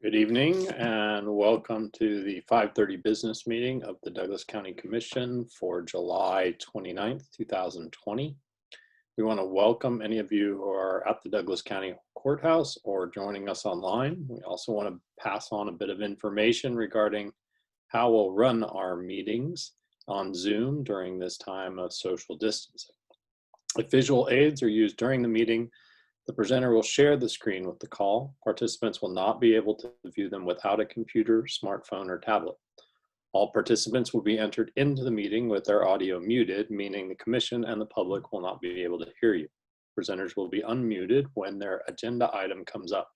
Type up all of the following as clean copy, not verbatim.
Good evening and welcome to the 5:30 business meeting of the Douglas County Commission for July 29th, 2020. We want to welcome any of you who are at the Douglas County Courthouse or joining us online. We also want to pass on a bit of information regarding how we'll run our meetings on Zoom during this time of social distancing. If visual aids are used during the meeting, the presenter will share the screen with the call. Participants will not be able to view them without a computer, smartphone, or tablet. All participants will be entered into the meeting with their audio muted, meaning the commission and the public will not be able to hear you. Presenters will be unmuted when their agenda item comes up.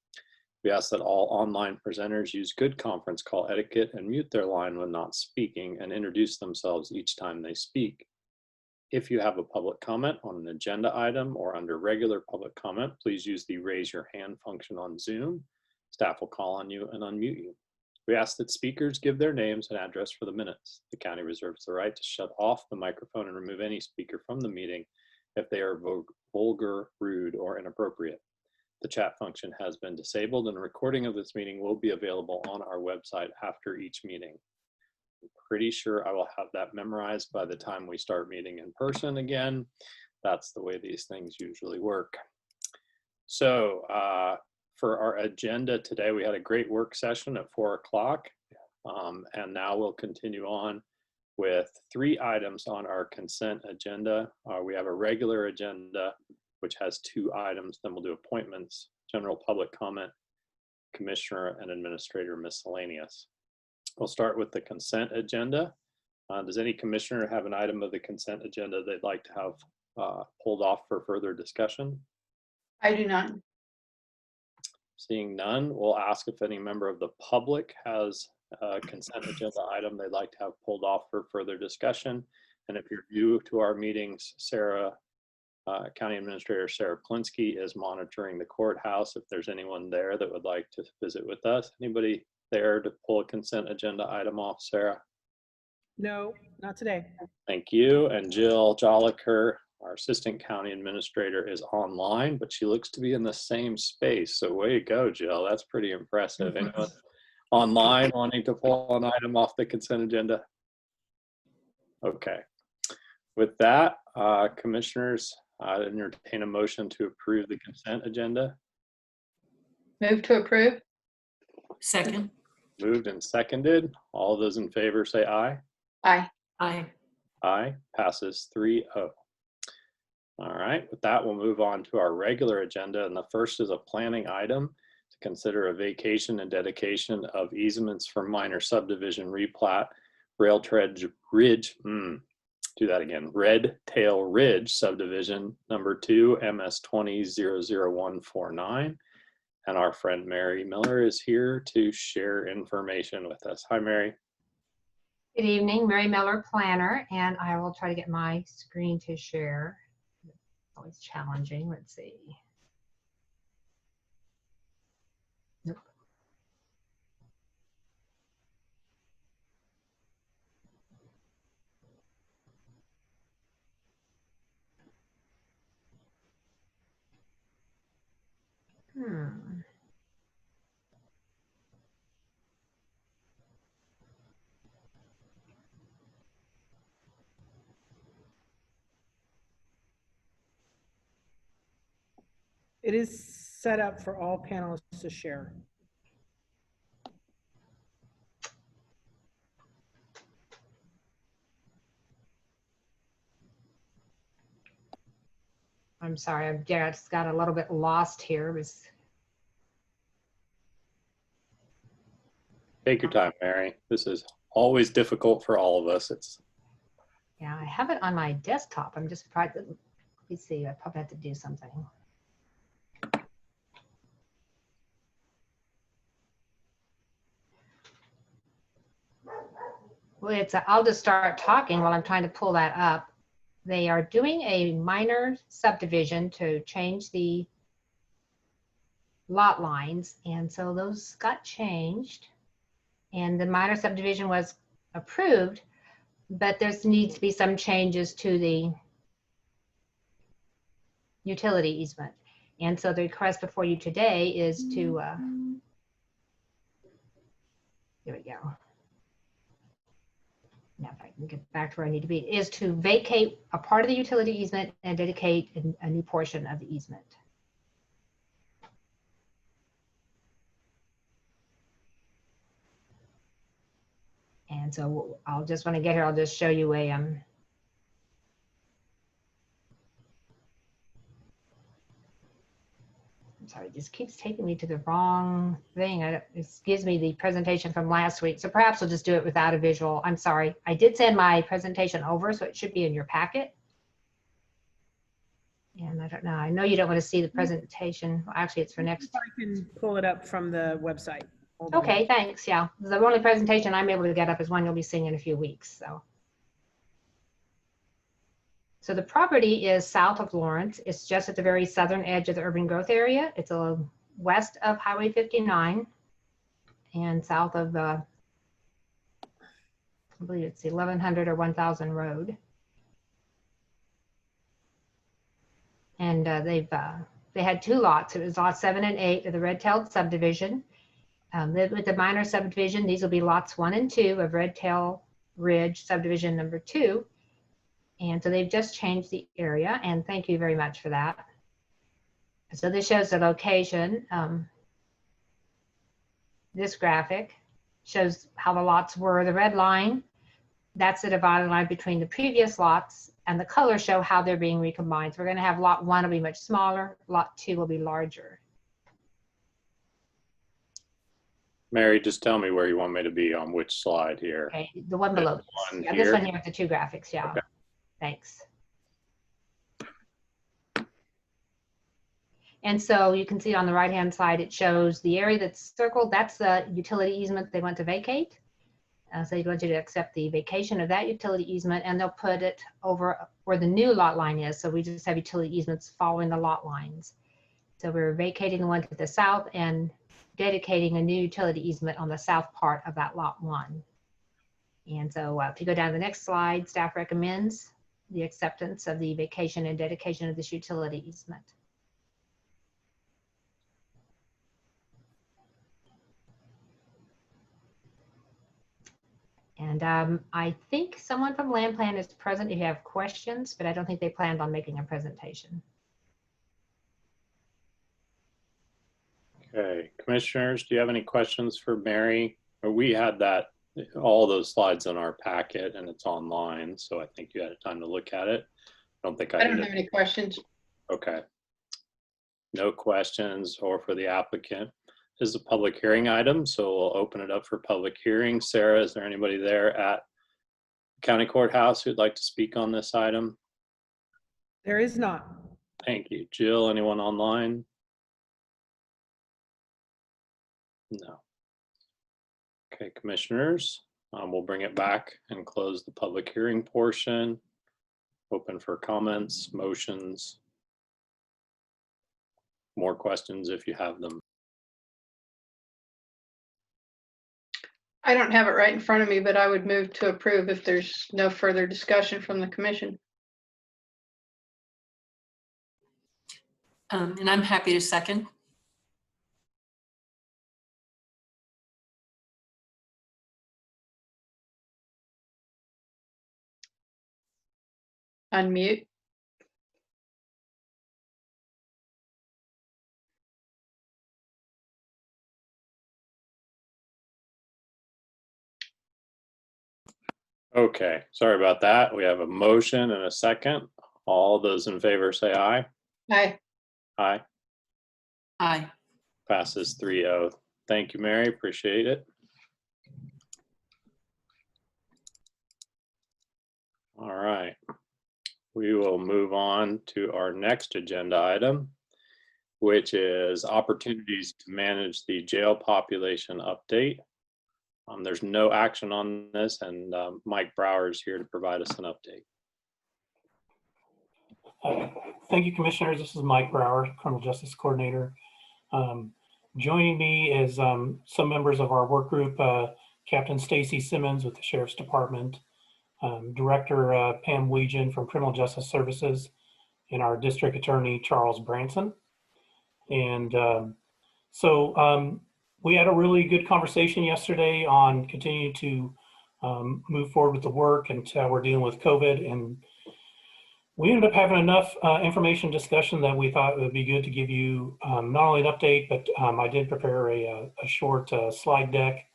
We ask that all online presenters use good conference call etiquette and mute their line when not speaking and introduce themselves each time they speak. If you have a public comment on an agenda item or under regular public comment, please use the raise your hand function on Zoom. Staff will call on you and unmute you. We ask that speakers give their names and address for the minutes. The county reserves the right to shut off the microphone and remove any speaker from the meeting if they are vulgar, rude, or inappropriate. The chat function has been disabled and a recording of this meeting will be available on our website after each meeting. Pretty sure I will have that memorized by the time we start meeting in person again. That's the way these things usually work. So for our agenda today, we had a great work session at 4 o'clock. And now we'll continue on with 3 items on our consent agenda. We have a regular agenda, which has 2 items. Then we'll do appointments, general public comment, commissioner and administrator miscellaneous. We'll start with the consent agenda. Does any commissioner have an item of the consent agenda they'd like to have pulled off for further discussion? I do not. Seeing none, we'll ask if any member of the public has a consent agenda item they'd like to have pulled off for further discussion. And if you're new to our meetings, County Administrator Sarah Plinsky is monitoring the courthouse. If there's anyone there that would like to visit with us, anybody there to pull a consent agenda item off, Sarah? No, not today. Thank you. And Jill Jolliker, our Assistant County Administrator, is online, but she looks to be in the same space. So way to go, Jill. That's pretty impressive. Anyone online wanting to pull an item off the consent agenda? Okay. With that, commissioners, I entertain a motion to approve the consent agenda. Move to approve. Second. Moved and seconded. All those in favor say aye. Aye. Aye. Aye. Passes 3-0. All right. With that, we'll move on to our regular agenda. And the first is a planning item to consider a vacation and dedication of easements for minor subdivision replat, Red Tail Ridge subdivision number 2, MS 20-00149. And our friend Mary Miller is here to share information with us. Hi, Mary. Good evening, Mary Miller, planner, and I will try to get my screen to share. It's always challenging. Let's see. Nope. It is set up for all panelists to share. I'm sorry, I just got a little bit lost here. Take your time, Mary. This is always difficult for all of us. Yeah, I have it on my desktop. I'm just surprised. Let's see, I probably have to do something. Well, I'll just start talking while I'm trying to pull that up. They are doing a minor subdivision to change the lot lines, and so those got changed. And the minor subdivision was approved, but there needs to be some changes to the utility easement. And so the request before you today is to There we go. Now if I can get back to where I need to be, is to vacate a part of the utility easement and dedicate a new portion of the easement. And so I'll just, when I get here, I'll just show you a, I'm sorry, this keeps taking me to the wrong thing. It gives me the presentation from last week. So perhaps we'll just do it without a visual. I'm sorry. I did send my presentation over, so it should be in your packet. And I don't know. I know you don't want to see the presentation. Well, actually, it's for next. I can pull it up from the website. Hold on. Okay, thanks. Yeah, the only presentation I'm able to get up is one you'll be seeing in a few weeks. So the property is south of Lawrence. It's just at the very southern edge of the urban growth area. It's a west of Highway 59 and south of, I believe it's 1100 or 1000 Road. And they had two lots. It was lot 7 and 8 of the red-tailed subdivision. With the minor subdivision, these will be lots 1 and 2 of Red Tail Ridge subdivision number 2. And so they've just changed the area, and thank you very much for that. So this shows the location. This graphic shows how the lots were. The red line, that's the divided line between the previous lots, and the colors show how they're being recombined. So we're going to have lot 1 will be much smaller, lot 2 will be larger. Mary, just tell me where you want me to be on which slide here. Okay, the one below this. One Yeah, here? this one here with the 2 graphics. Yeah, Okay. Thanks. And so you can see on the right-hand side, it shows the area that's circled. That's the utility easement they want to vacate. So they want you to accept the vacation of that utility easement, and they'll put it over where the new lot line is. So we just have utility easements following the lot lines. So we're vacating the one to the south and dedicating a new utility easement on the south part of that lot 1. And so if you go down to the next slide, staff recommends the acceptance of the vacation and dedication of this utility easement. And I think someone from Land Plan is present if you have questions, but I don't think they planned on making a presentation. Okay, commissioners, do you have any questions for Mary? Or we had that, all those slides in our packet, and it's online, so I think you had time to look at it. I don't think I don't did. have any questions. Okay. No questions or for the applicant. This is a public hearing item, so we'll open it up for public hearing. Sarah, is there anybody there at County Courthouse who'd like to speak on this item? There is not. Thank you. Jill, anyone online? No. Okay, commissioners, we'll bring it back and close the public hearing portion. Open for comments, motions, more questions if you have them. I don't have it right in front of me, but I would move to approve if there's no further discussion from the commission. And I'm happy to second. Unmute. Okay, sorry about that. We have a motion and a second. All those in favor say aye. Aye. Aye. Aye. Passes 3-0. Thank you, Mary. Appreciate it. All right. We will move on to our next agenda item, which is opportunities to manage the jail population update. There's no action on this, and Mike Brower is here to provide us an update. Thank you, Commissioners. This is Mike Brower, Criminal Justice Coordinator. Joining me is some members of our work group, Captain Stacy Simmons with the Sheriff's Department, Director Pam Weegan from Criminal Justice Services, and our District Attorney, Charles Branson. And We had a really good conversation yesterday on continuing to move forward with the work and how we're dealing with COVID. And we ended up having enough information discussion that we thought it would be good to give you not only an update, but I did prepare a short slide deck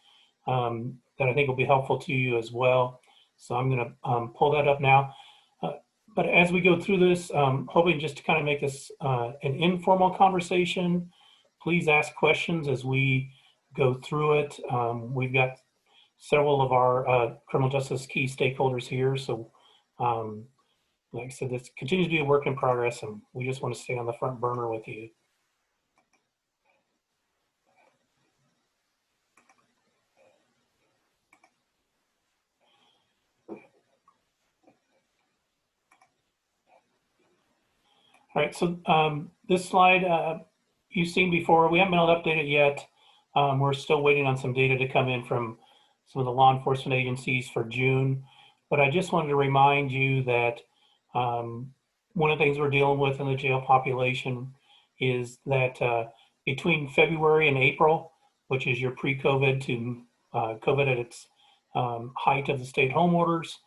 that I think will be helpful to you as well. So I'm going to pull that up now. But as we go through this, hoping just to kind of make this an informal conversation, please ask questions as we go through it. We've got several of our criminal justice key stakeholders here. So like I said, this continues to be a work in progress, and we just want to stay on the front burner with you. All right, so this slide you've seen before. We haven't been able to update it yet. We're still waiting on some data to come in from some of the law enforcement agencies for June. But I just wanted to remind you that one of the things we're dealing with in the jail population is that between February and April, which is your pre-COVID to COVID at its height of the stay-at-home orders,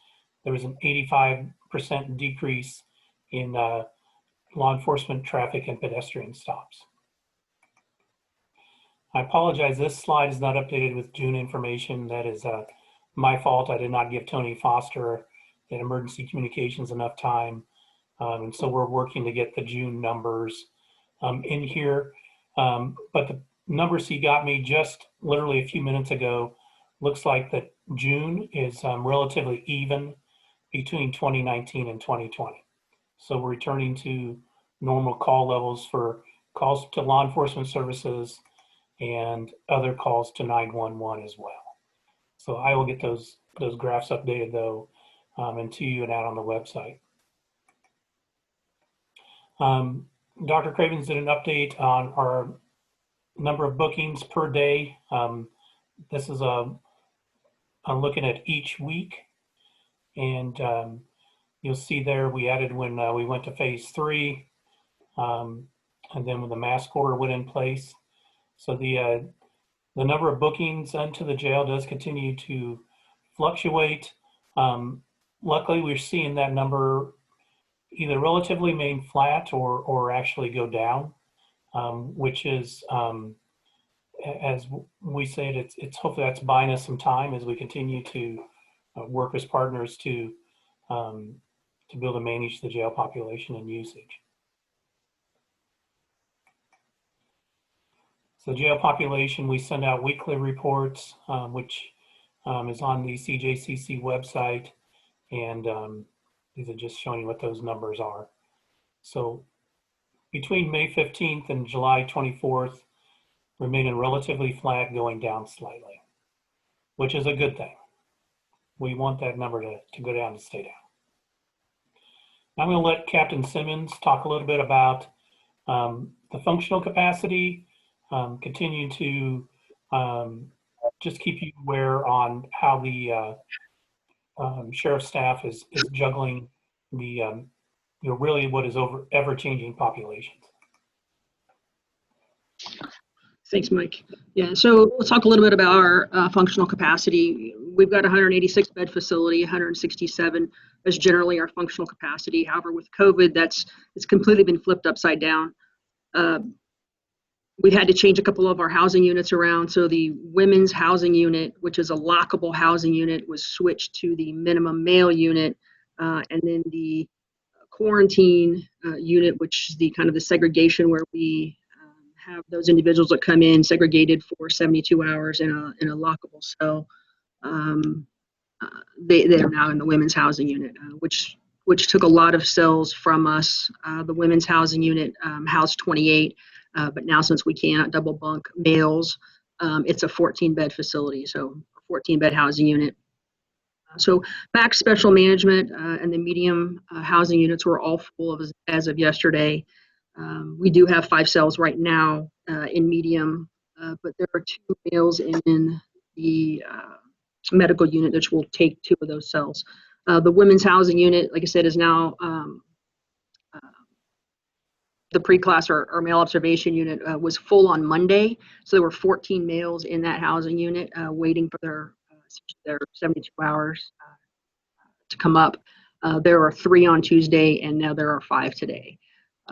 there was an 85% decrease in law enforcement traffic and pedestrian stops. I apologize, this slide is not updated with June information. That is my fault. I did not give Tony Foster at Emergency Communications enough time. And so we're working to get the June numbers in here. But the numbers he got me just literally a few minutes ago looks like that June is relatively even between 2019 and 2020. So we're returning to normal call levels for calls to law enforcement services and other calls to 911 as well. So I will get those graphs updated though, and to you and out on the website. Dr. Cravens did an update on our number of bookings per day. This is I'm looking at each week, and you'll see there we added when we went to phase 3, and then when the mask order went in place. So the number of bookings into the jail does continue to fluctuate. Luckily, we're seeing that number either relatively remain flat or actually go down, which is, as we said, it's hopefully that's buying us some time as we continue to work as partners to be able to manage the jail population and usage. So jail population, we send out weekly reports, which is on the CJCC website, and these are just showing you what those numbers are. So between May 15th and July 24th, remaining relatively flat, going down slightly, which is a good thing. We want that number to go down and stay down. I'm going to let Captain Simmons talk a little bit about the functional capacity, continue to just keep you aware on how the sheriff's staff is juggling the really what is ever-changing populations. Thanks, Mike. Yeah, so we'll talk a little bit about our functional capacity. We've got a 186 bed facility, 167 is generally our functional capacity. However, with COVID, it's completely been flipped upside down. We've had to change a couple of our housing units around. So the women's housing unit, which is a lockable housing unit, was switched to the minimum male unit, and then the quarantine unit, which is the kind of the segregation where we have those individuals that come in segregated for 72 hours in a lockable cell. They're now in the women's housing unit, which took a lot of cells from us. The women's housing unit housed 28, but now since we cannot double bunk males, it's a 14-bed facility, so a 14-bed housing unit. So back special management and the medium housing units were all full as of yesterday. We do have 5 cells right now in medium, but there are 2 males in the medical unit, which will take 2 of those cells. The women's housing unit, like I said, is now the pre-class or male observation unit was full on Monday. So there were 14 males in that housing unit waiting for their 72 hours to come up. There were 3 on Tuesday, and now there are 5 today.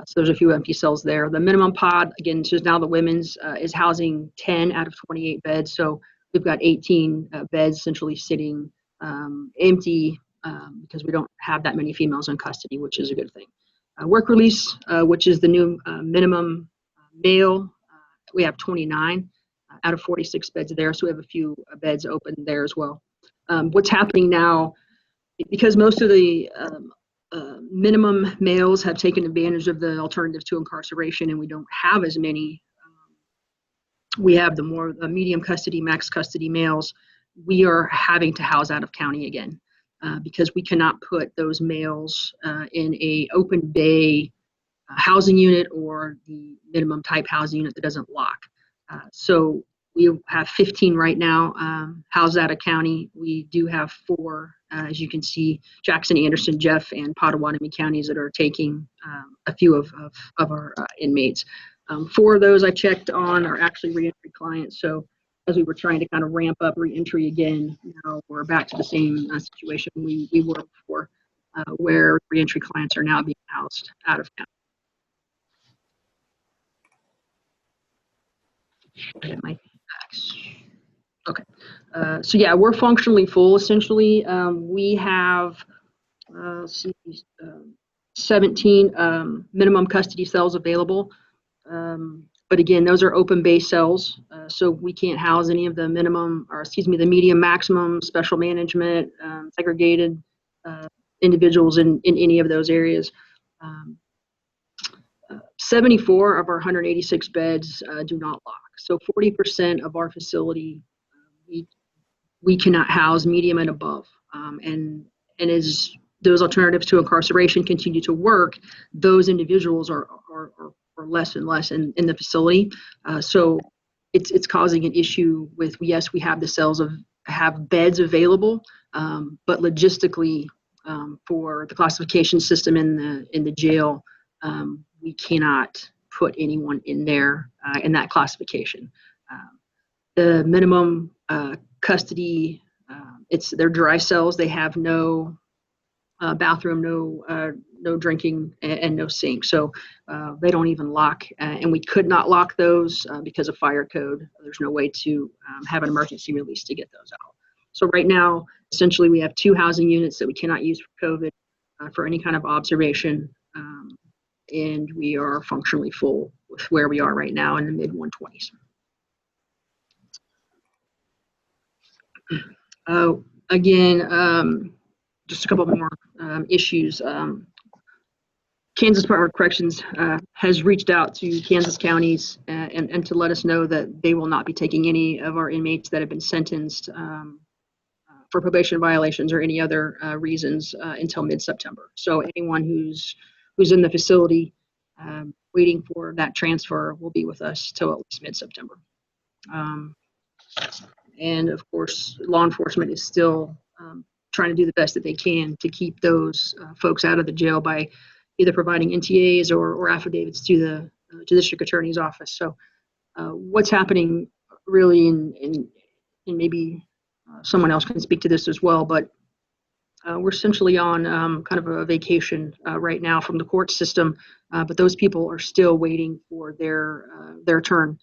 So there's a few empty cells there. The minimum pod, again, just now the women's is housing 10 out of 28 beds. So we've got 18 beds essentially sitting empty because we don't have that many females in custody, which is a good thing. Work release, which is the new minimum male, we have 29 out of 46 beds there. So we have a few beds open there as well. What's happening now, because most of the minimum males have taken advantage of the alternatives to incarceration, and we don't have as many. We have the more medium custody, max custody males. We are having to house out of county again because we cannot put those males in a open bay housing unit or the minimum type housing unit that doesn't lock. So we have 15 right now housed out of county. We do have 4, as you can see, Jackson, Anderson, Jeff, and Potawatomi counties that are taking a few of our inmates. 4 of those I checked on are actually reentry clients. So as we were trying to kind of ramp up reentry again, now we're back to the same situation we were before, where reentry clients are now being housed out of county. Okay, so yeah, we're functionally full essentially. We have 17 minimum custody cells available. But again, those are open bay cells, so we can't house any of the the medium, maximum, special management, segregated individuals in any of those areas. 74 of our 186 beds do not lock. So 40% of our facility, we cannot house medium and above. And as those alternatives to incarceration continue to work, those individuals are less and less in the facility. So it's causing an issue with, yes, we have the cells have beds available, but logistically for the classification system in the jail, we cannot put anyone in there in that classification. The minimum custody, they're dry cells. They have no bathroom, no drinking, and no sink. So they don't even lock, and we could not lock those because of fire code. There's no way to have an emergency release to get those out. So right now, essentially, we have 2 housing units that we cannot use for COVID for any kind of observation. And we are functionally full with where we are right now in the mid 120s. Again, just a couple more issues. Kansas Department of Corrections has reached out to Kansas counties and to let us know that they will not be taking any of our inmates that have been sentenced for probation violations or any other reasons until mid-September. So anyone who's in the facility waiting for that transfer will be with us till at least mid-September. And of course, law enforcement is still trying to do the best that they can to keep those folks out of the jail by either providing NTAs or affidavits to the district attorney's office. So what's happening really in maybe someone else can speak to this as well, but we're essentially on kind of a vacation right now from the court system, but those people are still waiting for their turn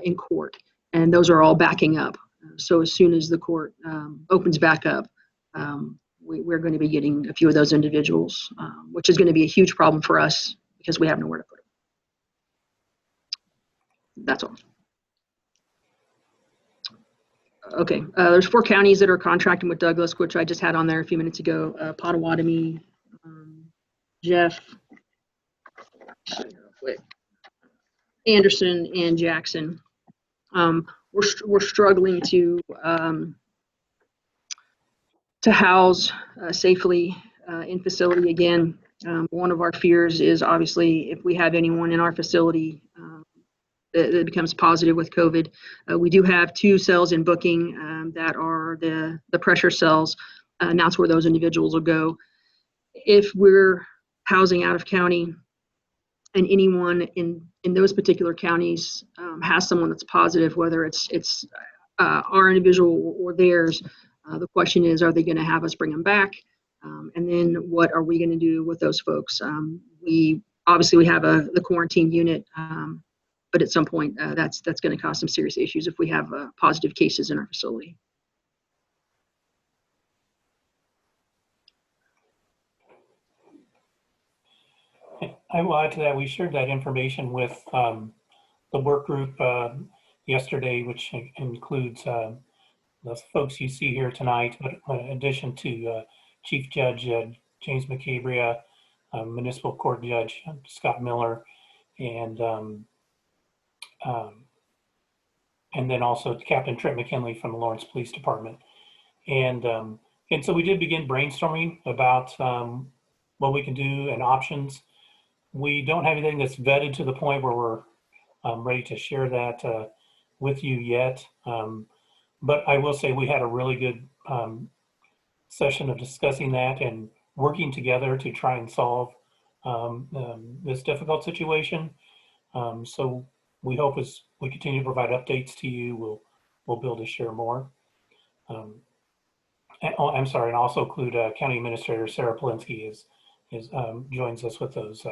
in court, and those are all backing up. So as soon as the court opens back up, we're going to be getting a few of those individuals, which is going to be a huge problem for us because we have nowhere to put them. That's all. Okay, there's 4 counties that are contracting with Douglas, which I just had on there a few minutes ago. Potawatomi, Jeff, Anderson, and Jackson. We're struggling to house safely in facility again. One of our fears is obviously if we have anyone in our facility that becomes positive with COVID. We do have 2 cells in booking that are the pressure cells, and that's where those individuals will go. If we're housing out of county and anyone in those particular counties has someone that's positive, whether it's our individual or theirs, the question is, are they going to have us bring them back? And then what are we going to do with those folks? We obviously have the quarantine unit, but at some point that's going to cause some serious issues if we have positive cases in our facility. I will add to that. We shared that information with the work group yesterday, which includes the folks you see here tonight, but in addition to Chief Judge James McCabria, Municipal Court Judge Scott Miller, and then also Captain Trent McKinley from the Lawrence Police Department. And so we did begin brainstorming about what we can do and options. We don't have anything that's vetted to the point where we're ready to share that with you yet. But I will say we had a really good session of discussing that and working together to try and solve this difficult situation. So we hope as we continue to provide updates to you, we'll be able to share more. I'm sorry, and also include County Administrator Sarah Polinsky joins us with those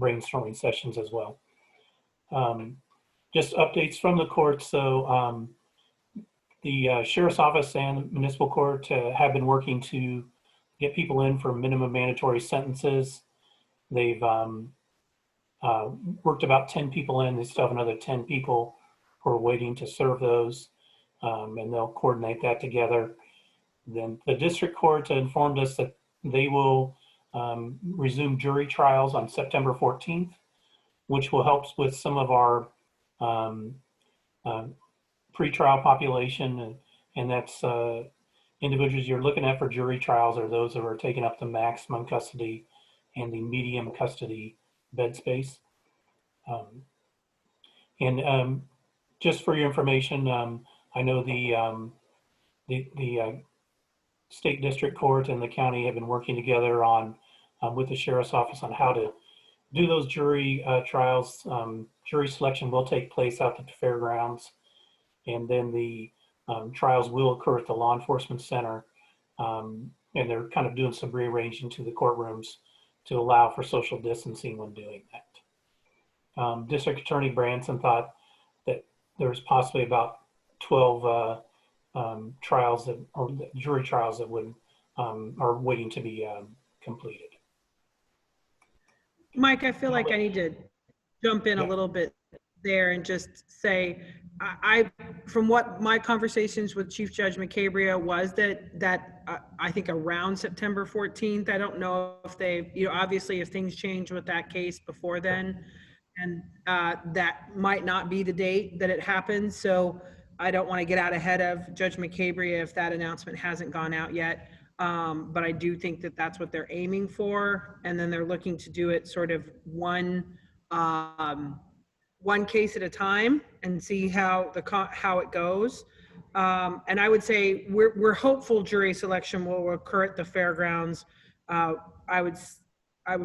brainstorming sessions as well. Just updates from the court. So the Sheriff's Office and Municipal Court have been working to get people in for minimum mandatory sentences. They've worked about 10 people in. They still have another 10 people who are waiting to serve those, and they'll coordinate that together. Then the district court informed us that they will resume jury trials on September 14th, which will help with some of our pretrial population, and that's individuals you're looking at for jury trials are those that are taking up the maximum custody and the medium custody bed space. Just for your information, I know the state district court and the county have been working together on with the sheriff's office on how to do those jury trials. Jury selection will take place out at the fairgrounds, and then the trials will occur at the law enforcement center. And they're kind of doing some rearranging to the courtrooms to allow for social distancing when doing that. District Attorney Branson thought that there's possibly about 12 trials that, or jury trials that would are waiting to be completed. Mike, I feel like I need to jump in Yeah. a little bit there and just say, from what my conversations with Chief Judge McCabria was that I think around September 14th, I don't know if they, obviously if things change with that case before then, and that might not be the date that it happens. So I don't want to get out ahead of Judge McCabria if that announcement hasn't gone out yet. But I do think that that's what they're aiming for. And then they're looking to do it sort of one case at a time and see how it goes. And I would say we're hopeful jury selection will occur at the fairgrounds. I would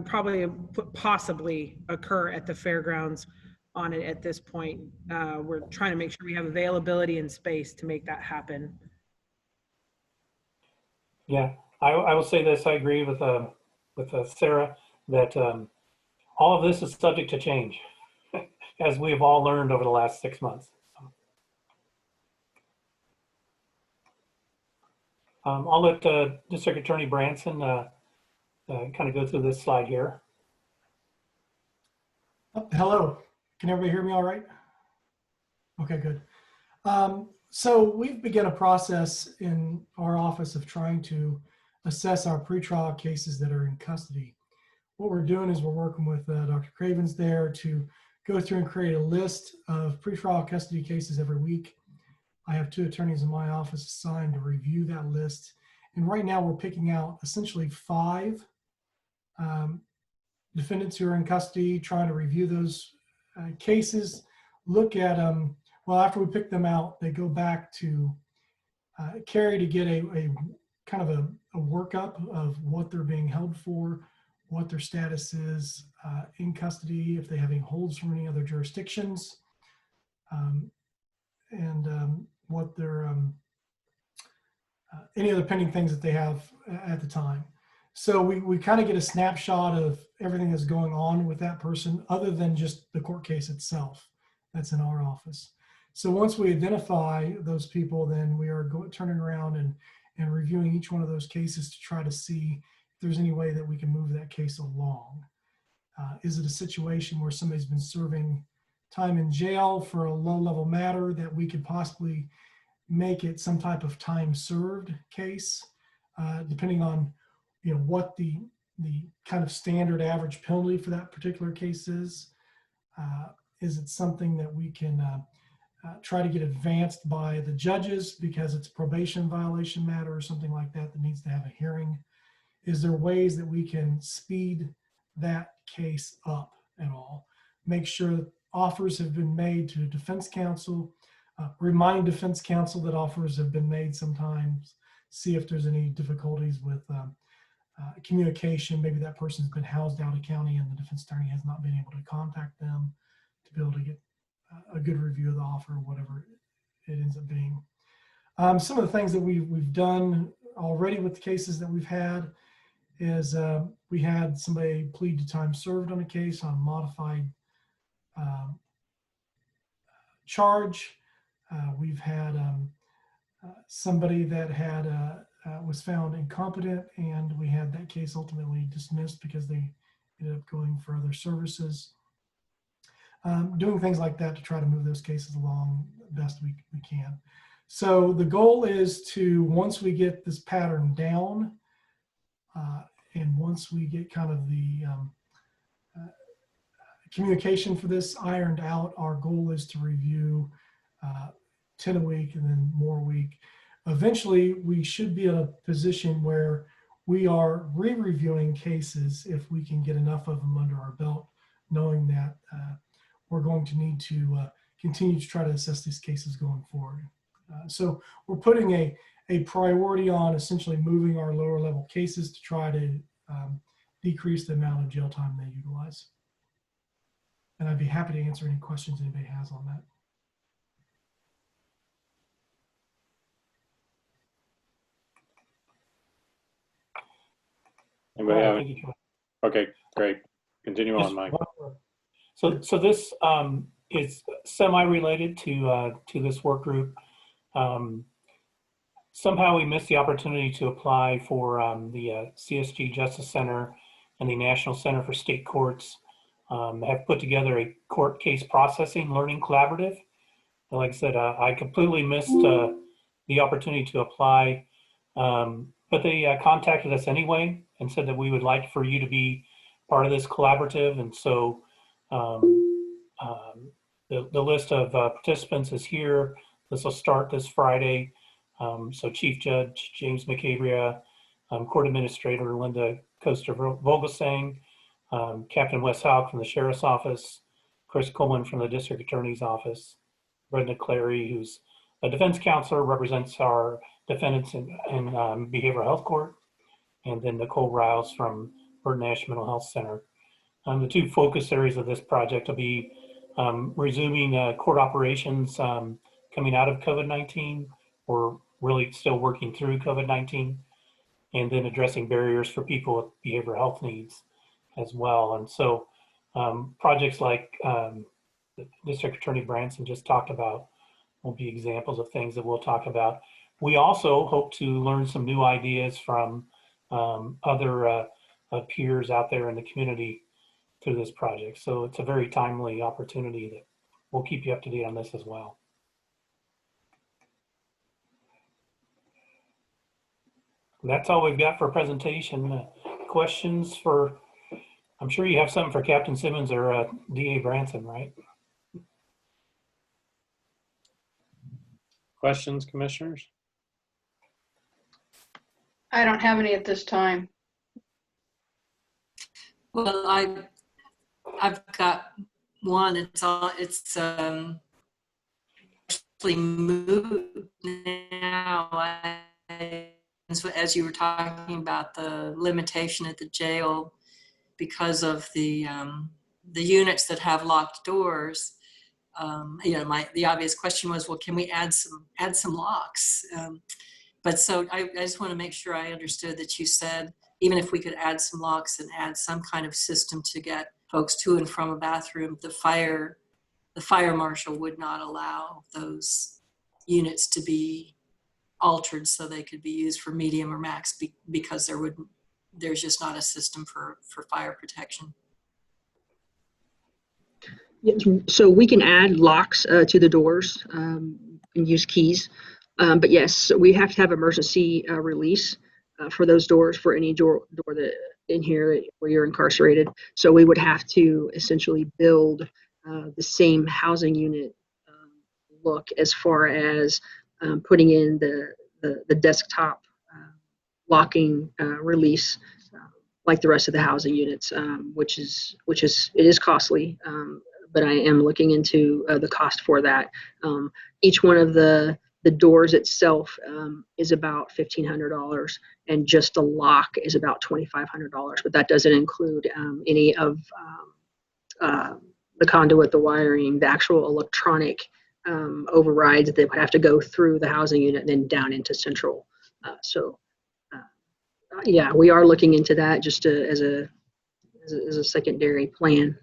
probably put possibly occur at the fairgrounds on it at this point. We're trying to make sure we have availability and space to make that happen. Yeah, I will say this. I agree with Sarah that all of this is subject to change, as we have all learned over the last 6 months. I'll let District Attorney Branson kind of go through this slide here. Oh, hello, can everybody hear me all right? Okay, good. So we've begun a process in our office of trying to assess our pretrial cases that are in custody. What we're doing is we're working with Dr. Cravens there to go through and create a list of pretrial custody cases every week. I have 2 attorneys in my office assigned to review that list. And right now we're picking out essentially 5 defendants who are in custody, trying to review those cases, look at them. Well, after we pick them out, they go back to Carrie to get a kind of a workup of what they're being held for, what their status is in custody, if they have any holds from any other jurisdictions, and what their any other pending things that they have at the time. So we kind of get a snapshot of everything that's going on with that person other than just the court case itself that's in our office. So once we identify those people, then we are turning around and reviewing each one of those cases to try to see if there's any way that we can move that case along. Is it a situation where somebody's been serving time in jail for a low-level matter that we could possibly make it some type of time served case, depending on what the kind of standard average penalty for that particular case is. Is it something that we can try to get advanced by the judges because it's a probation violation matter or something like that that needs to have a hearing? Is there ways that we can speed that case up at all? Make sure that offers have been made to defense counsel, remind defense counsel that offers have been made sometimes, see if there's any difficulties with communication. Maybe that person's been housed out of county and the defense attorney has not been able to contact them to be able to get a good review of the offer, whatever it ends up being. Some of the things that we've done already with the cases that we've had is we had somebody plead to time served on a case on a modified charge. We've had somebody that had was found incompetent, and we had that case ultimately dismissed because they ended up going for other services. Doing things like that to try to move those cases along the best we can. So the goal is to, once we get this pattern down, and once we get kind of the communication for this ironed out, our goal is to review 10 a week and then more a week. Eventually, we should be in a position where we are re-reviewing cases if we can get enough of them under our belt, knowing that we're going to need to continue to try to assess these cases going forward. So we're putting a priority on essentially moving our lower level cases to try to decrease the amount of jail time they utilize. And I'd be happy to answer any questions anybody has on that. Anybody have Thank any? you. Okay, great. Continue on, Mike. So this is semi-related to this work group. Somehow we missed the opportunity to apply for the CSG Justice Center and the National Center for State Courts have put together a court case processing learning collaborative. And like I said, I completely missed the opportunity to apply, but they contacted us anyway and said that we would like for you to be part of this collaborative. And so the list of participants is here. This will start this Friday. So Chief Judge James McCabria, Court Administrator Linda Koster-Vogelsang, Captain Wes Haug from the Sheriff's Office, Chris Coleman from the District Attorney's Office, Brenda Clary, who's a defense counselor, represents our defendants in Behavioral Health Court, and then Nicole Riles from Burton Nash Mental Health Center. The two focus areas of this project will be resuming court operations coming out of COVID-19, or really still working through COVID-19, and then addressing barriers for people with behavioral health needs as well. And so projects like District Attorney Branson just talked about will be examples of things that we'll talk about. We also hope to learn some new ideas from other peers out there in the community through this project. So it's a very timely opportunity that we'll keep you up to date on this as well. That's all we've got for presentation. Questions for, I'm sure you have something for Captain Simmons or DA Branson, right? Questions, commissioners? I don't have any at this time. Well, I've got one. It's actually moved now. As you were talking about the limitation at the jail, because of the units that have locked doors, the obvious question was, well, can we add some locks? But so I just want to make sure I understood that you said, even if we could add some locks and add some kind of system to get folks to and from a bathroom, the fire marshal would not allow those units to be altered so they could be used for medium or max because there's just not a system for fire protection. Yes, so we can add locks to the doors and use keys. But yes, we have to have emergency release for those doors, for any door that in here where you're incarcerated. So we would have to essentially build the same housing unit look as far as putting in the desktop locking release like the rest of the housing units, which is costly. But I am looking into the cost for that. Each one of the doors itself is about $1,500, and just the lock is about $2,500. But that doesn't include any of the conduit, the wiring, the actual electronic overrides that would have to go through the housing unit and then down into central. Yeah, we are looking into that just as a secondary plan.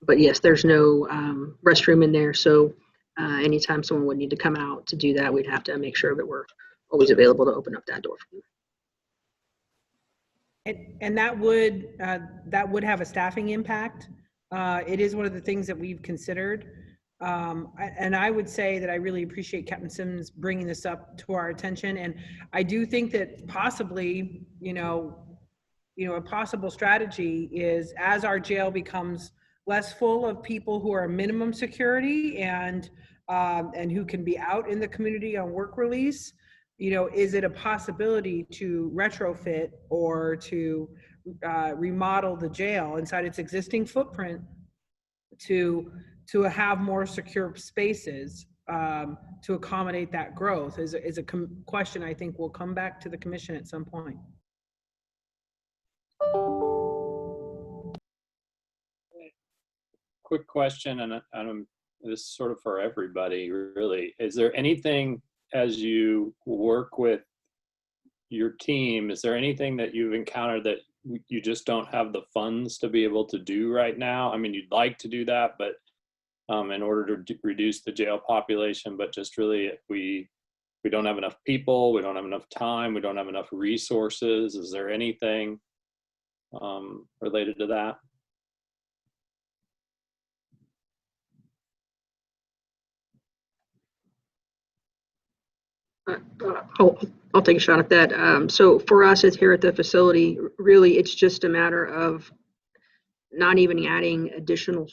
But yes, there's no restroom in there, so anytime someone would need to come out to do that, we'd have to make sure that we're always available to open up that door for them. And that would have a staffing impact. It is one of the things that we've considered. And I would say that I really appreciate Captain Simmons bringing this up to our attention. And I do think that possibly, a possible strategy is, as our jail becomes less full of people who are minimum security and who can be out in the community on work release, is it a possibility to retrofit or to remodel the jail inside its existing footprint to have more secure spaces to accommodate that growth is a question I think will come back to the commission at some point. Quick question, and this is sort of for everybody, really. Is there anything, as you work with your team, is there anything that you've encountered that you just don't have the funds to be able to do right now? I mean, you'd like to do that, but in order to reduce the jail population, but just really we don't have enough people, we don't have enough time, we don't have enough resources. Is there anything related to that? I'll take a shot at that. So for us, it's here at the facility, really, it's just a matter of not even adding additional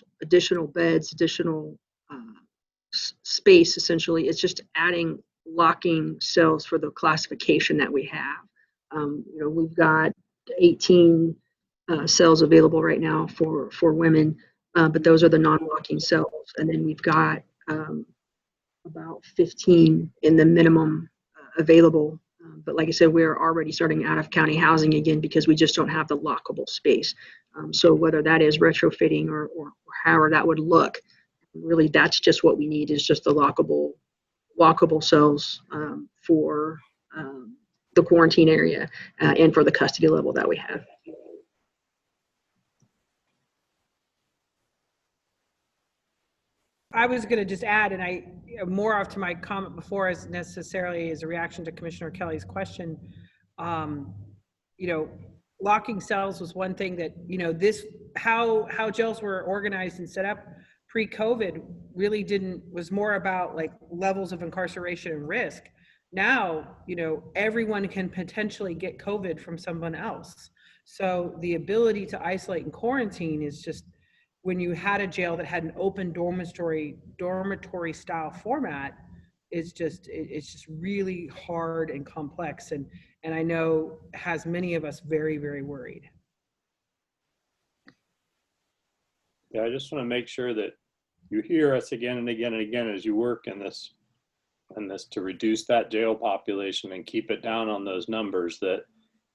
beds, additional space, essentially. It's just adding locking cells for the classification that we have. We've got 18 cells available right now for women, but those are the non-locking cells. And then we've got about 15 in the minimum available. But like I said, we're already starting out of county housing again because we just don't have the lockable space. So whether that is retrofitting or however that would look, really that's just what we need, is just the lockable cells for the quarantine area and for the custody level that we have. I was going to just add, and I more off to my comment before as necessarily as a reaction to Commissioner Kelly's question. Locking cells was one thing that, how jails were organized and set up pre-COVID really was more about like levels of incarceration and risk. Now, everyone can potentially get COVID from someone else. So the ability to isolate and quarantine is just, when you had a jail that had an open dormitory style format, it's just really hard and complex, and I know has many of us very, very worried. Yeah, I just want to make sure that you hear us again and again and again as you work in this to reduce that jail population and keep it down on those numbers, that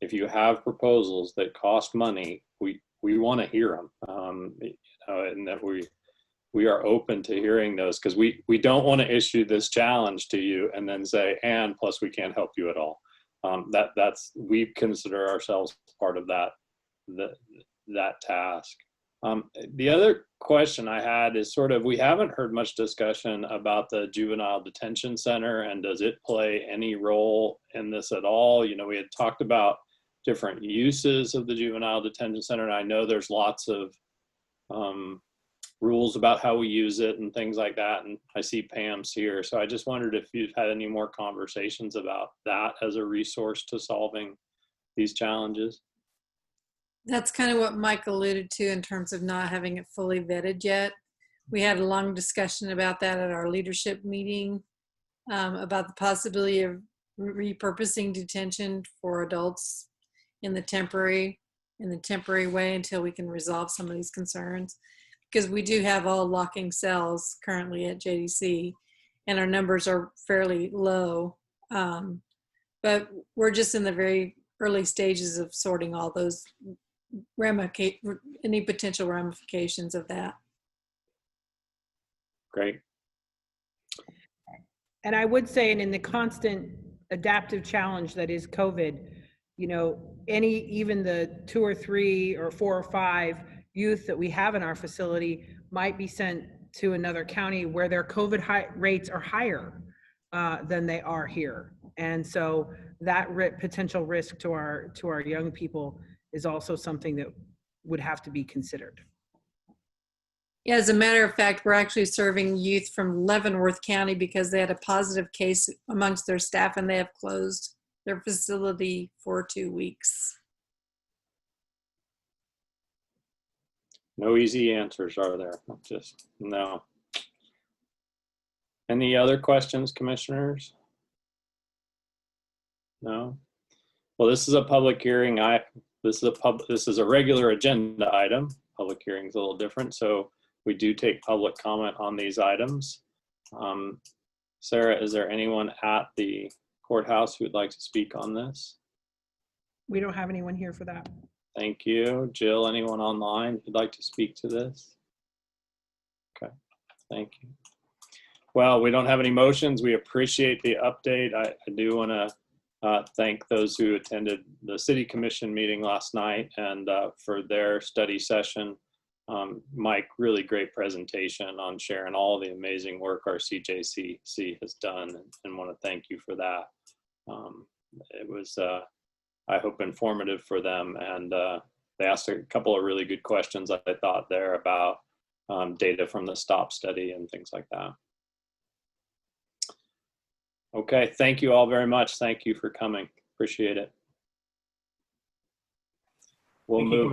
if you have proposals that cost money, we want to hear them, and that we are open to hearing those, because we don't want to issue this challenge to you and then say, and plus we can't help you at all. We consider ourselves part of that task. The other question I had is sort of, we haven't heard much discussion about the juvenile detention center, and does it play any role in this at all? You know, we had talked about different uses of the juvenile detention center, and I know there's lots of rules about how we use it and things like that, and I see Pam's here, so I just wondered if you've had any more conversations about that as a resource to solving these challenges. That's kind of what Mike alluded to in terms of not having it fully vetted yet. We had a long discussion about that at our leadership meeting, about the possibility of repurposing detention for adults in the temporary way until we can resolve some of these concerns. Because we do have all locking cells currently at JDC, and our numbers are fairly low. But we're just in the very early stages of sorting all those any potential ramifications of that. Great. And I would say, and in the constant adaptive challenge that is COVID, you know, even the 2 or 3 or 4 or 5 youth that we have in our facility might be sent to another county where their COVID rates are higher than they are here. And so that potential risk to our young people is also something that would have to be considered. Yeah, as a matter of fact, we're actually serving youth from Leavenworth County because they had a positive case amongst their staff, and they have closed their facility for 2 weeks. No easy answers, are there? Just no. Any other questions, commissioners? No? Well, this is a public hearing. This is a regular agenda item. Public hearing is a little different, so we do take public comment on these items. Sarah, is there anyone at the courthouse who would like to speak on this? We don't have anyone here for that. Thank you. Jill, anyone online who'd like to speak to this? Okay, thank you. Well, we don't have any motions. We appreciate the update. I do want to thank those who attended the City Commission meeting last night and for their study session. Mike, really great presentation on sharing all the amazing work our CJCC has done, and want to thank you for that. It was, I hope, informative for them, and they asked a couple of really good questions, I thought, there about data from the STOP study and things like that. Okay, thank you all very much. Thank you for coming. Appreciate it. We'll move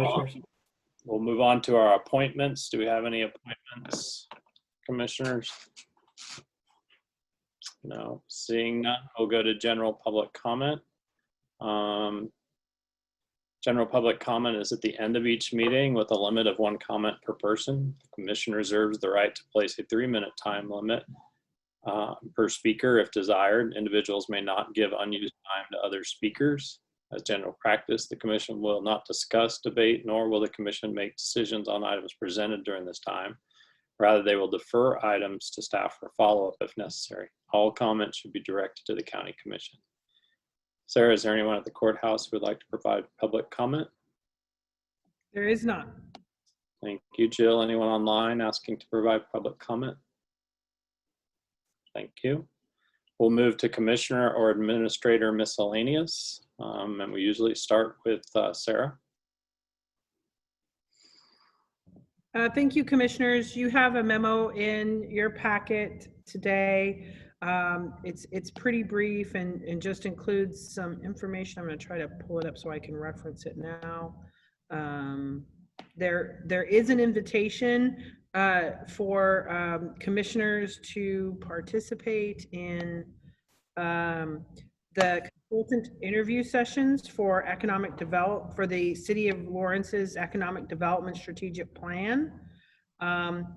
on to our appointments. Do we have any appointments, commissioners? No, seeing none, we'll go to general public comment. General public comment is at the end of each meeting with a limit of 1 comment per person. The commission reserves the right to place a 3-minute time limit per speaker if desired. Individuals may not give unused time to other speakers. As general practice, the commission will not discuss, debate, nor will the commission make decisions on items presented during this time. Rather, they will defer items to staff for follow-up if necessary. All comments should be directed to the county commission. Sarah, is there anyone at the courthouse who would like to provide public comment? There is none. Thank you, Jill. Anyone online asking to provide public comment? Thank you. We'll move to commissioner or administrator miscellaneous, and we usually start with Sarah. Thank you, commissioners. You have a memo in your packet today. It's pretty brief and just includes some information. I'm going to try to pull it up so I can reference it now. There is an invitation for commissioners to participate in the consultant interview sessions for the City of Lawrence's Economic Development Strategic Plan.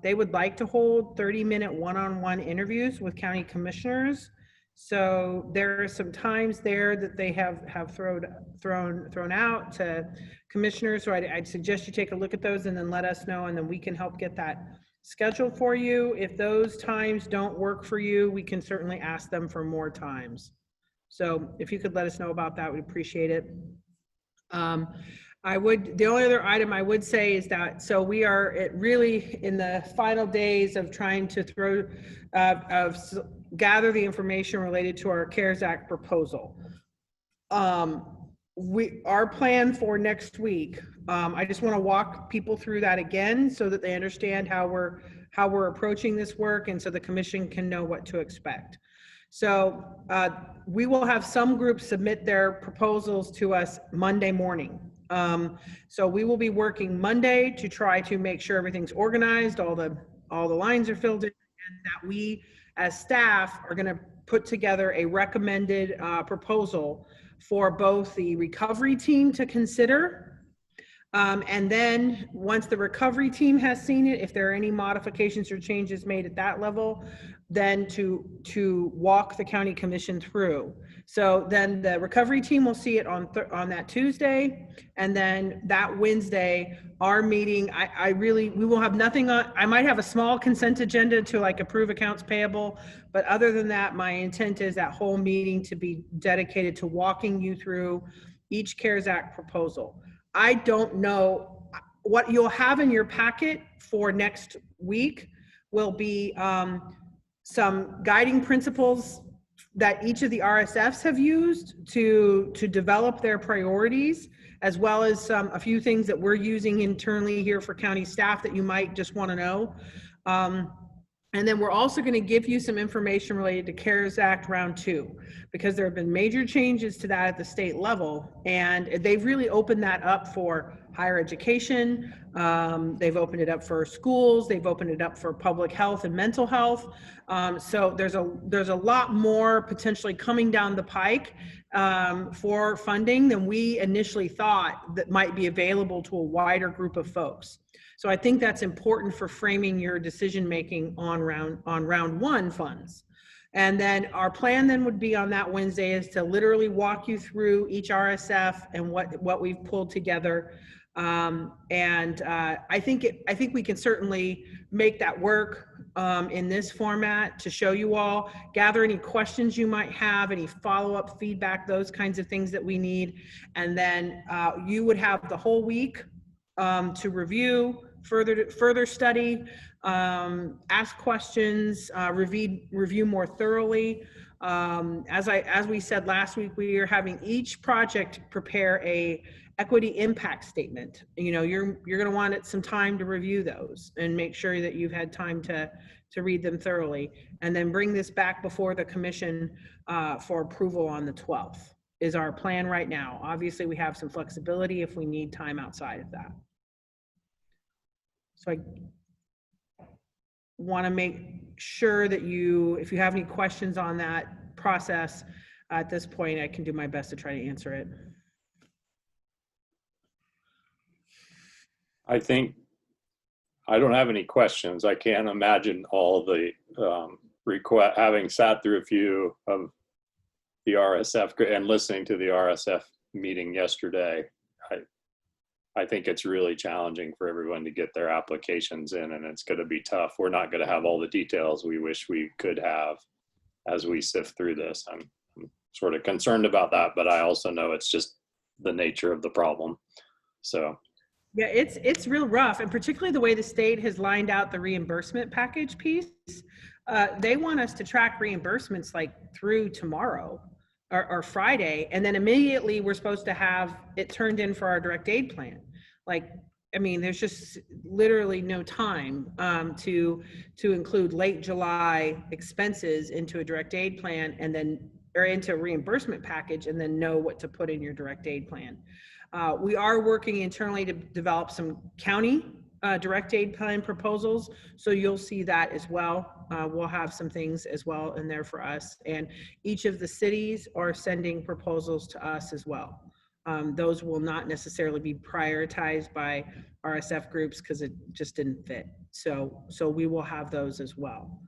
They would like to hold 30-minute one-on-one interviews with county commissioners So there are some times there that they have thrown out to commissioners. So I'd suggest you take a look at those and then let us know, and then we can help get that scheduled for you. If those times don't work for you, we can certainly ask them for more times. So if you could let us know about that, we'd appreciate it. The only other item I would say is that, so we are really in the final days of trying to gather the information related to our CARES Act proposal. Our plan for next week, I just want to walk people through that again so that they understand how we're approaching this work, and so the commission can know what to expect. So we will have some groups submit their proposals to us Monday morning. So we will be working Monday to try to make sure everything's organized, all the lines are filled in, and that we as staff are going to put together a recommended proposal for both the recovery team to consider. And then once the recovery team has seen it, if there are any modifications or changes made at that level, then to walk the county commission through. So then the recovery team will see it on that Tuesday, and then that Wednesday, our meeting, we will have nothing on. I might have a small consent agenda to like approve accounts payable, but other than that, my intent is that whole meeting to be dedicated to walking you through each CARES Act proposal. I don't know what you'll have in your packet for next week will be some guiding principles that each of the RSFs have used to develop their priorities, as well as a few things that we're using internally here for county staff that you might just want to know. And then we're also going to give you some information related to CARES Act Round 2, because there have been major changes to that at the state level, and they've really opened that up for higher education. They've opened it up for schools. They've opened it up for public health and mental health. So there's a lot more potentially coming down the pike for funding than we initially thought that might be available to a wider group of folks. So I think that's important for framing your decision-making on round one funds. And then our plan then would be on that Wednesday is to literally walk you through each RSF and what we've pulled together. I think we can certainly make that work in this format to show you all, gather any questions you might have, any follow-up feedback, those kinds of things that we need. And then you would have the whole week to review, further study, ask questions, review more thoroughly. As we said last week, we are having each project prepare a equity impact statement. You know, you're going to want some time to review those and make sure that you've had time to read them thoroughly, and then bring this back before the commission for approval on the 12th is our plan right now. Obviously, we have some flexibility if we need time outside of that. So I want to make sure that if you have any questions on that process at this point, I can do my best to try to answer it. I think I don't have any questions. I can't imagine all the having sat through a few of the RSF and listening to the RSF meeting yesterday. I think it's really challenging for everyone to get their applications in, and it's going to be tough. We're not going to have all the details we wish we could have as we sift through this. I'm sort of concerned about that, but I also know it's just the nature of the problem. So yeah, it's real rough, and particularly the way the state has lined out the reimbursement package piece. They want us to track reimbursements like through tomorrow or Friday, and then immediately we're supposed to have it turned in for our direct aid plan. Like, I mean, there's just literally no time to include late July expenses into a direct aid plan, and then or into a reimbursement package, and then know what to put in your direct aid plan. We are working internally to develop some county direct aid plan proposals, so you'll see that as well. We'll have some things as well in there for us, and each of the cities are sending proposals to us as well. Those will not necessarily be prioritized by RSF groups because it just didn't fit. So we will have those as well.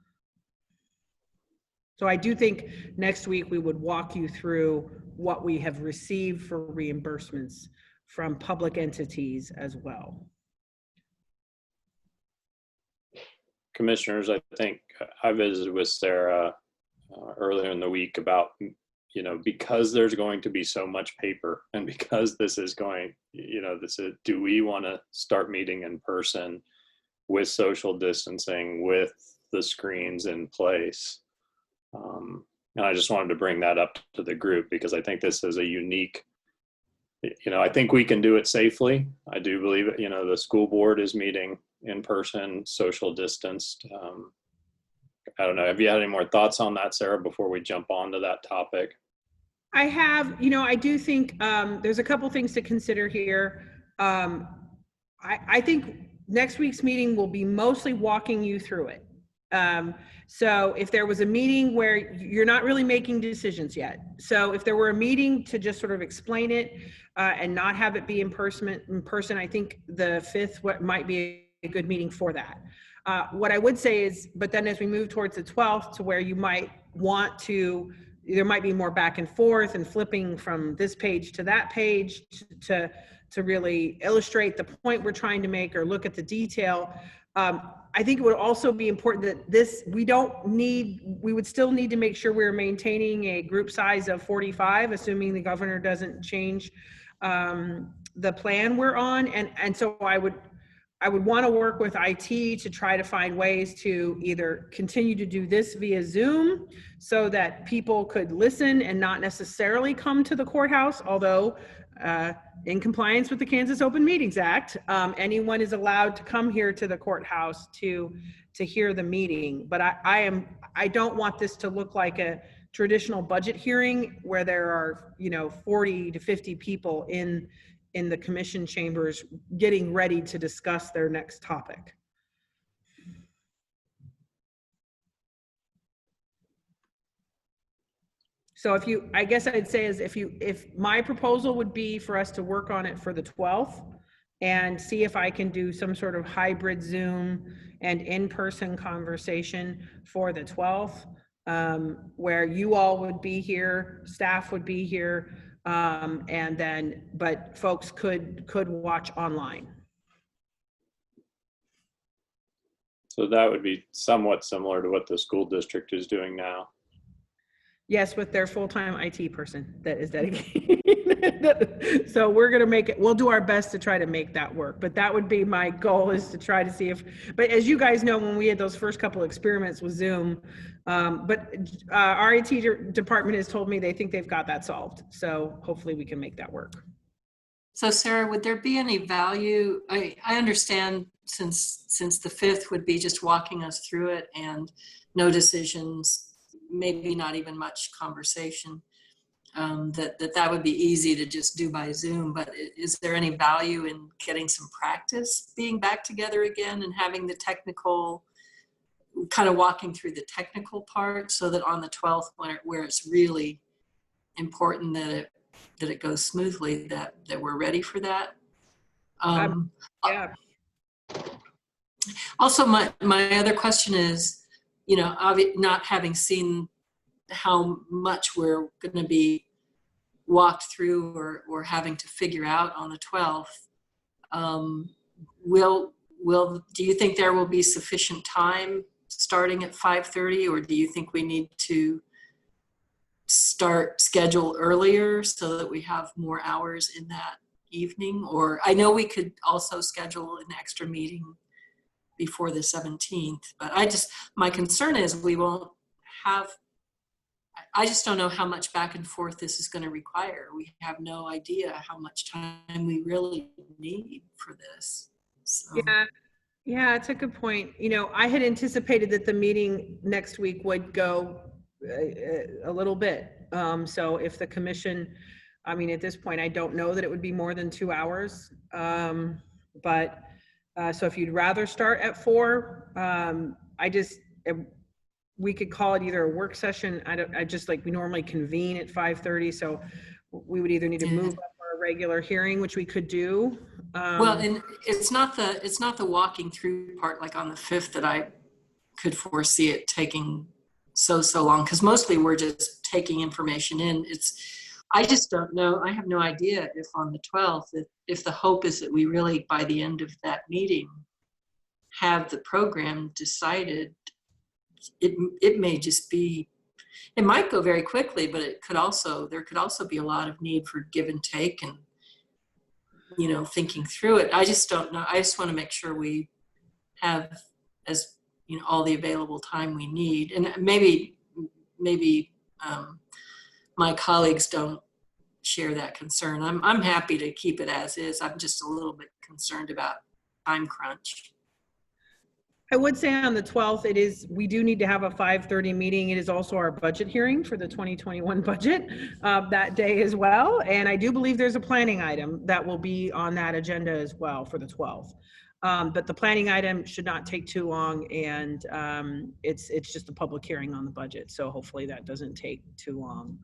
So I do think next week we would walk you through what we have received for reimbursements from public entities as well. Commissioners, I think I visited with Sarah earlier in the week about, because there's going to be so much paper, and because this is going, do we want to start meeting in person with social distancing, with the screens in place? And I just wanted to bring that up to the group because I think this is a unique, I think we can do it safely. I do believe it. The school board is meeting in person, social distanced. I don't know. Have you had any more thoughts on that, Sarah, before we jump on to that topic? I have, I do think there's a couple things to consider here. I think next week's meeting will be mostly walking you through it. So if there was a meeting where you're not really making decisions yet, so if there were a meeting to just sort of explain it and not have it be in person, I think the 5th might be a good meeting for that. What I would say is, but then as we move towards the 12th to where you might want to, there might be more back and forth and flipping from this page to that page to really illustrate the point we're trying to make or look at the detail. I think it would also be important that we would still need to make sure we're maintaining a group size of 45, assuming the governor doesn't change the plan we're on. And so I would want to work with IT to try to find ways to either continue to do this via Zoom so that people could listen and not necessarily come to the courthouse, although in compliance with the Kansas Open Meetings Act, anyone is allowed to come here to the courthouse to hear the meeting. But I don't want this to look like a traditional budget hearing where there are 40 to 50 people in the commission chambers getting ready to discuss their next topic. So I guess I'd say is if my proposal would be for us to work on it for the 12th and see if I can do some sort of hybrid Zoom and in-person conversation for the 12th, where you all would be here, staff would be here, but folks could watch online. So that would be somewhat similar to what the school district is doing now. Yes, with their full-time IT person that is dedicated. So we'll do our best to try to make that work. But that would be my goal, is to try to see but as you guys know, when we had those first couple experiments with Zoom, our IT department has told me they think they've got that solved. So hopefully we can make that work. So Sarah, would there be any value? I understand since the 5th would be just walking us through it and no decisions, maybe not even much conversation, that would be easy to just do by Zoom. But is there any value in getting some practice being back together again and having the technical, kind of walking through the technical part so that on the 12th, where it's really important that it goes smoothly, that we're ready for that? Yeah. Also, my other question is, not having seen how much we're going to be walked through or having to figure out on the 12th, do you think there will be sufficient time starting at 5:30, or do you think we need to schedule earlier so that we have more hours in that evening? Or I know we could also schedule an extra meeting before the 17th, but my concern is we won't have, I just don't know how much back and forth this is going to require. We have no idea how much time we really need for this. So. Yeah, it's a good point. I had anticipated that the meeting next week would go a little bit. So if the commission, at this point, I don't know that it would be more than 2 hours. So if you'd rather start at 4, we could call it either a work session. We normally convene at 5:30. So we would either need to move up our regular hearing, which we could do. Well, and it's not the walking through part like on the 5th that I could foresee it taking so long, because mostly we're just taking information in. I just don't know. I have no idea if on the 12th, if the hope is that we really, by the end of that meeting, have the program decided. It may just be, it might go very quickly, but there could also be a lot of need for give and take and, thinking through it. I just don't know. I just want to make sure we have all the available time we need. And maybe my colleagues don't share that concern. I'm happy to keep it as is. I'm just a little bit concerned about time crunch. I would say on the 12th, we do need to have a 5:30 meeting. It is also our budget hearing for the 2021 budget that day as well. And I do believe there's a planning item that will be on that agenda as well for the 12th. But the planning item should not take too long, and it's just a public hearing on the budget. So hopefully that doesn't take too long.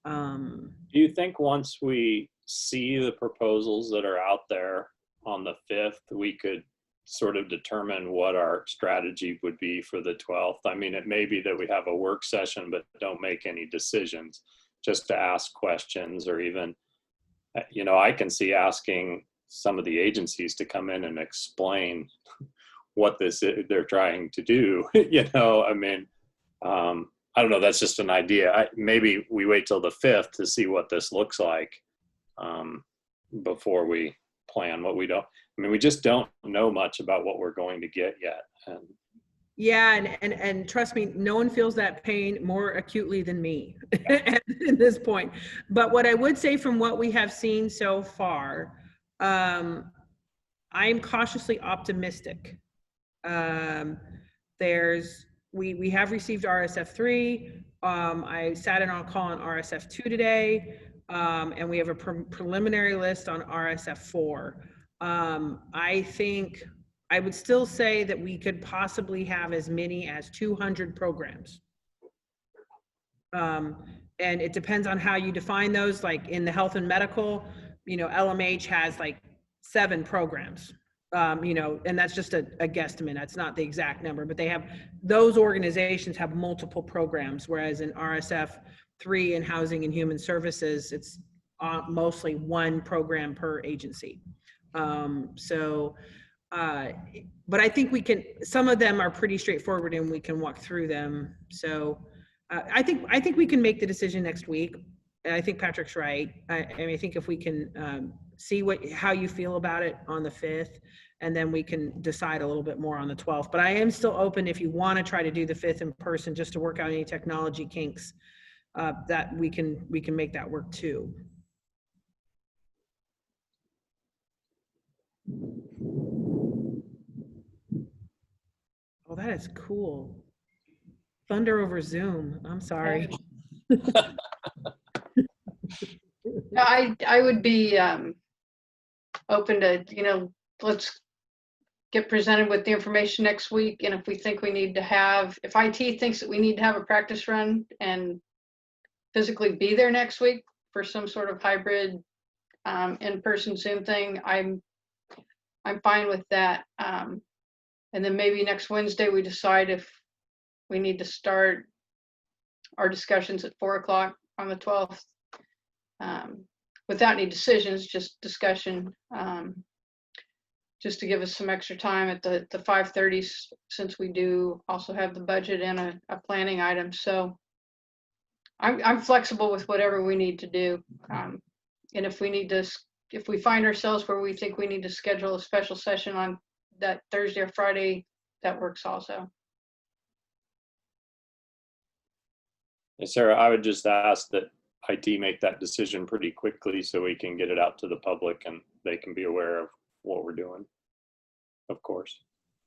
Do you think once we see the proposals that are out there on the 5th, we could sort of determine what our strategy would be for the 12th? I mean, it may be that we have a work session, but don't make any decisions, just to ask questions, or even, I can see asking some of the agencies to come in and explain what they're trying to do. I mean, I don't know, that's just an idea. Maybe we wait till the 5th to see what this looks like before we plan what we don't. I mean, we just don't know much about what we're going to get yet. Yeah, and trust me, no one feels that pain more acutely than me at this point. But what I would say from what we have seen so far, I'm cautiously optimistic. We have received RSF3. I sat in on a call on RSF2 today, and we have a preliminary list on RSF4. I think I would still say that we could possibly have as many as 200 programs. And it depends on how you define those. Like in the health and medical, LMH has like 7 programs, and that's just a guesstimate. That's not the exact number, but those organizations have multiple programs, whereas in RSF3 in Housing and Human Services, it's mostly 1 program per agency. But I think some of them are pretty straightforward and we can walk through them. So I think we can make the decision next week. I think Patrick's right. I think if we can see how you feel about it on the 5th, and then we can decide a little bit more on the 12th. But I am still open if you want to try to do the 5th in person, just to work out any technology kinks, that we can make that work too. Oh, that is cool. Thunder over Zoom. I'm sorry. I would be open to, let's get presented with the information next week. And if we think we need to if IT thinks that we need to have a practice run and physically be there next week for some sort of hybrid in-person Zoom thing, I'm fine with that. And then maybe next Wednesday we decide if we need to start our discussions at 4 o'clock on the 12th, without any decisions, just discussion, just to give us some extra time at the 5:30, since we do also have the budget and a planning item. So I'm flexible with whatever we need to do. And if we find ourselves where we think we need to schedule a special session on that Thursday or Friday, that works also. And Sarah, I would just ask that IT make that decision pretty quickly so we can get it out to the public and they can be aware of what we're doing, of course.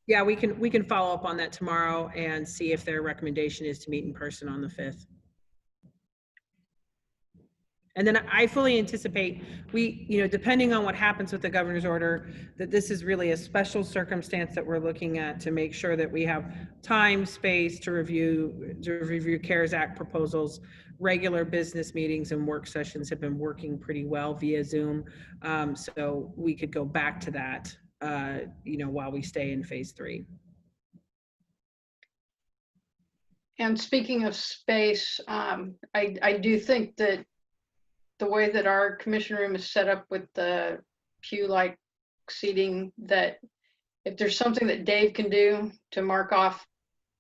Yeah, we can follow up on that tomorrow and see if their recommendation is to meet in person on the 5th. And then I fully anticipate depending on what happens with the governor's order, that this is really a special circumstance that we're looking at to make sure that we have time, space to review CARES Act proposals. Regular business meetings and work sessions have been working pretty well via Zoom. So we could go back to that, while we stay in phase 3. And speaking of space, I do think that the way that our commission room is set up with the pew-like seating, that if there's something that Dave can do to mark off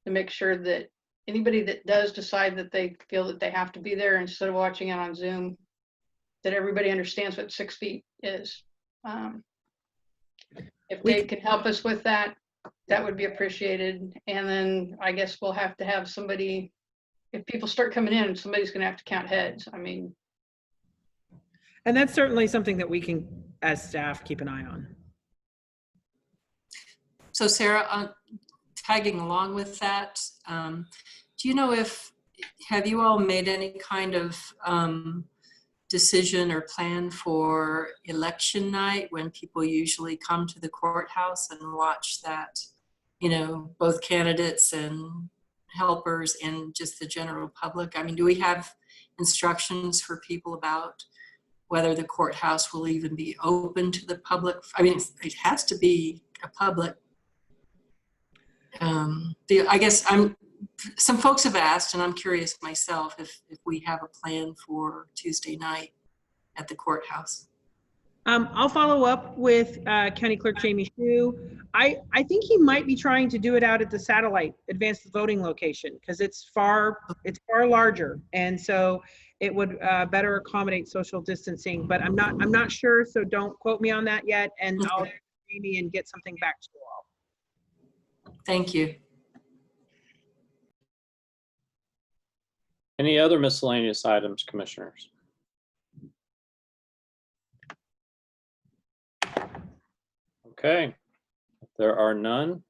to make sure that anybody that does decide that they feel that they have to be there instead of watching it on Zoom, that everybody understands what 6 feet is. If Dave can help us with that, that would be appreciated. And then I guess we'll have to have somebody, if people start coming in, somebody's going to have to count heads. I mean, And that's certainly something that we can, as staff, keep an eye on. So Sarah, tagging along with that, do you know have you all made any kind of decision or plan for election night, when people usually come to the courthouse and watch that, both candidates and helpers and just the general public? I mean, do we have instructions for people about whether the courthouse will even be open to the public? I mean, it has to be a public. I guess some folks have asked, and I'm curious myself, if we have a plan for Tuesday night at the courthouse. I'll follow up with County Clerk Jamie Hsu. I think he might be trying to do it out at the satellite advanced voting location, because it's far larger, and so it would better accommodate social distancing. But I'm not sure, so don't quote me on that yet. And I'll ask Jamie and get something back to you all. Thank you. Any other miscellaneous items, commissioners? Okay, if there are none,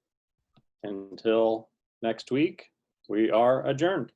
until next week, we are adjourned.